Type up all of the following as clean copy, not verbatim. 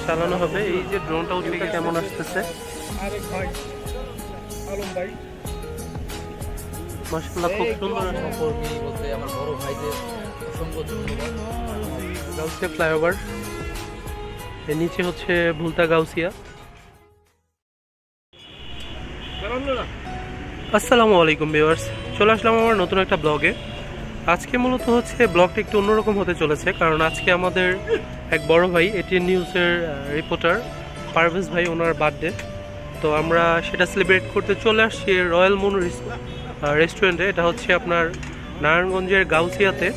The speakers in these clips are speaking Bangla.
চালানো হবে। এই যে ড্রোনটা উঠে কেমন আসতেছে, আরেক ভাই আলম ভাই মাশাআল্লাহ খুব সুন্দর। সহকর্মী বলতে আমার বড় ভাইদের অসংখ্য ধন্যবাদ। গাউসিয়া ফ্লাইওভার, এর নিচে হচ্ছে ভুলতা গাউসিয়া। আসসালামু আলাইকুম ভিউয়ার্স, চলে আসলাম আমার নতুন একটা ব্লগে। আজকে মূলত হচ্ছে ব্লগটা একটু অন্যরকম হতে চলেছে, কারণ আজকে আমাদের এক বড় ভাই এটিএন নিউজের রিপোর্টার পারভেজ ভাই, ওনার বার্থডে। তো আমরা সেটা সেলিব্রেট করতে চলে আসছি রয়্যাল মুন রেস্টুরেন্টে। এটা হচ্ছে আপনার নারায়ণগঞ্জের গাউসিয়াতে,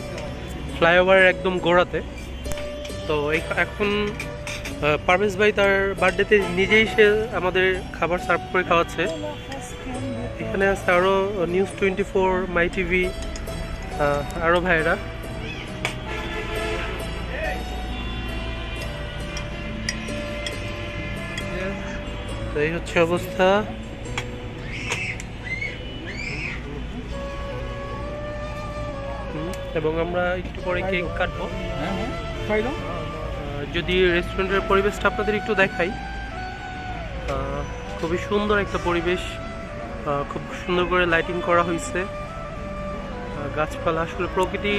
ফ্লাইওভারের একদম গোড়াতে। তো এখন পারভেজ ভাই তার বার্থডেতে নিজেই সে আমাদের খাবার সার্ভ করে খাওয়াচ্ছে। এখানে আছে আরও নিউজ 24, মাই টিভি, আরও ভাইয়েরা। তো এই হচ্ছে অবস্থা। এবং আমরা একটু পরে কেক কাটবো। যদি রেস্টুরেন্টের পরিবেশটা আপনাদের একটু দেখাই, খুবই সুন্দর একটা পরিবেশ, খুব সুন্দর করে লাইটিং করা হয়েছে, গাছপালা। আসলে প্রকৃতি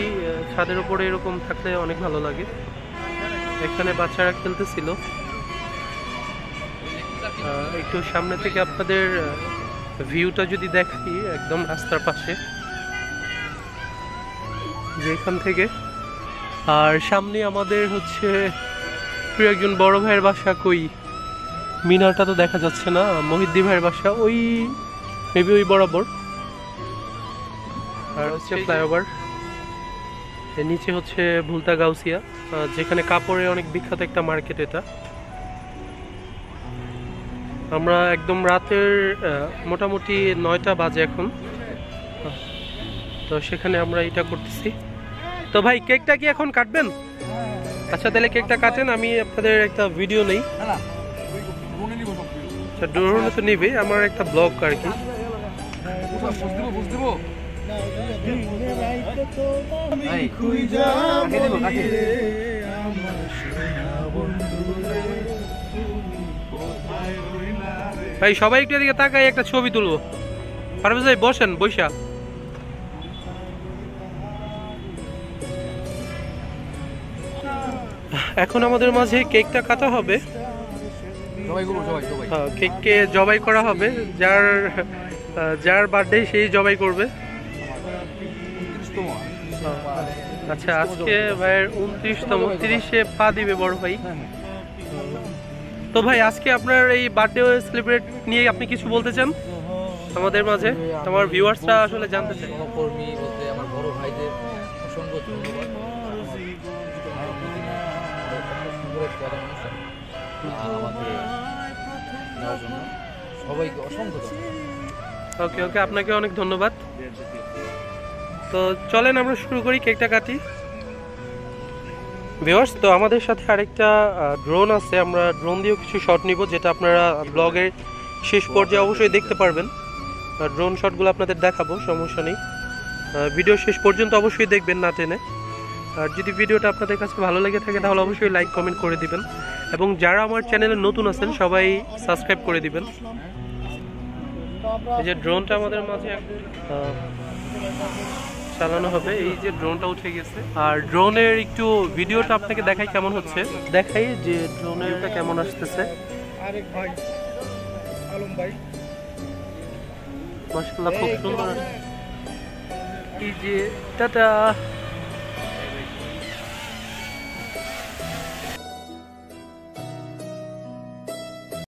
ছাদের উপরে এরকম থাকলে অনেক ভালো লাগে। এখানে বাচ্চারা খেলতেছিল। একটু সামনে থেকে আপনাদের ভিউটা যদি দেখি, একদম রাস্তার পাশে যেখান থেকে। আর সামনে আমাদের হচ্ছে প্রিয় একজন বড় ভাইয়ের বাসা। কই মিনারটা তো দেখা যাচ্ছে না, মহিদ্দি ভাইয়ের বাসা ওই মেবি ওই বরাবর। আর হচ্ছে ফ্লাইওভার, এর নিচে হচ্ছে ভুলতা গাউসিয়া, যেখানে কাপড়ের অনেক বিখ্যাত একটা মার্কেট এটা। আমরা একদম রাতের মোটামুটি 9টা বাজে এখন, তো সেখানে আমরা এটা করতেছি। তো ভাই কেকটা কি এখন কাটবেন? আচ্ছা তাহলে কেকটা কাটেন, আমি আপনাদের একটা ভিডিও নেই। আচ্ছা ড্রোনে তো নিবে, আমার একটা ব্লগ আর কি। ভাই সবাই একটু এদিকে তাকাই, একটা ছবি তুলবো। পারভেজ ভাই বসেন, বৈশা। এখন আমাদের মাঝে কেকটা কাটা হবে, কেককে জবাই করা হবে। যার বার্থডে সেই জবাই করবে। আচ্ছা আজকে ভাইয়ের 29তম, 30-এ পা দিবে বড় ভাই। তো ভাই আজকে আপনার এই বার্থডে সেলিব্রেট নিয়ে আপনি কিছু বলতে চান আমাদের মাঝে? আমার ভিউয়ার্সরা আসলে জানতে চায়। সহকর্মী বলতে আমার বড় ভাইদের অসংখ্য ধন্যবাদ। আমাকে দেওয়ার জন্য সবাইকে অসংখ্য ধন্যবাদ। ওকে ওকে, আপনাকে অনেক ধন্যবাদ। তো চলেন আমরা শুরু করি, কেকটা কাটি। ভিউয়ার্স, তো আমাদের সাথে আরেকটা ড্রোন আছে, আমরা ড্রোন দিয়েও কিছু শট নিব, যেটা আপনারা ব্লগের শেষ পর্যায়ে অবশ্যই দেখতে পারবেন। ড্রোন শটগুলো আপনাদের দেখাবো, সমস্যা নেই। ভিডিও শেষ পর্যন্ত অবশ্যই দেখবেন, না টেনে। আর যদি ভিডিওটা আপনাদের কাছে ভালো লেগে থাকে তাহলে অবশ্যই লাইক কমেন্ট করে দিবেন, এবং যারা আমার চ্যানেলে নতুন আছেন সবাই সাবস্ক্রাইব করে দিবেন। এই যে ড্রোনটা আমাদের মাঝে চালানো হবে, এই যে ড্রোনটা উঠে গেছে। আর ড্রোনের একটু ভিডিওটা আপনাকে দেখাই কেমন হচ্ছে, দেখাই যে ড্রোনেরটা কেমন আসতেছে। আরেক ভাই আলম ভাই মাশাআল্লাহ খুব সুন্দর। এই যে টাটা।